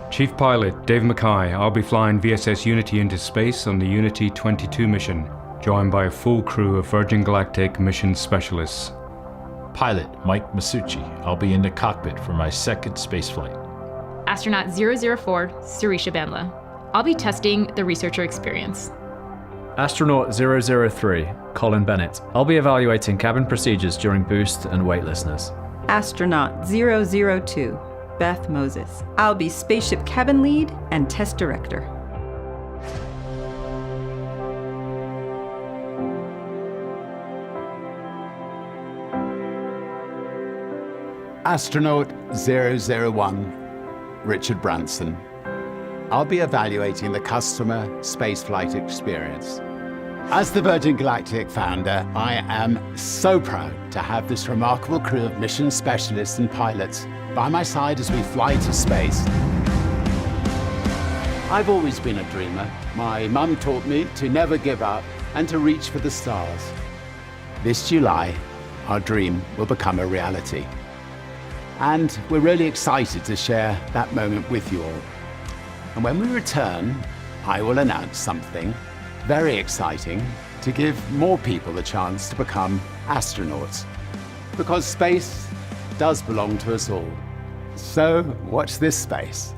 Chief Pilot Dave Mackay. I'll be flying VSS Unity into space on the Unity 22 mission, joined by a full crew of Virgin Galactic mission specialists. Pilot Mike Masucci. I'll be in the cockpit for my second spaceflight. Astronaut 004 Surisha Bandla. I'll be testing the researcher experience. Astronaut 003 Colin Bennett. I'll be evaluating cabin procedures during boost and weightlessness. Astronaut 002 Beth Moses. I'll be spaceship cabin lead and test director. Astronaut 001 Richard Branson. I'll be evaluating the customer spaceflight experience. As the Virgin Galactic founder, I am so proud to have this remarkable crew of mission specialists and pilots by my side as we fly to space. I've always been a dreamer. My mum taught me to never give up and to reach for the stars. This July, our dream will become a reality. And we're really excited to share that moment with you all. And when we return, I will announce something very exciting to give more people the chance to become astronauts. Because space does belong to us all. So watch this space.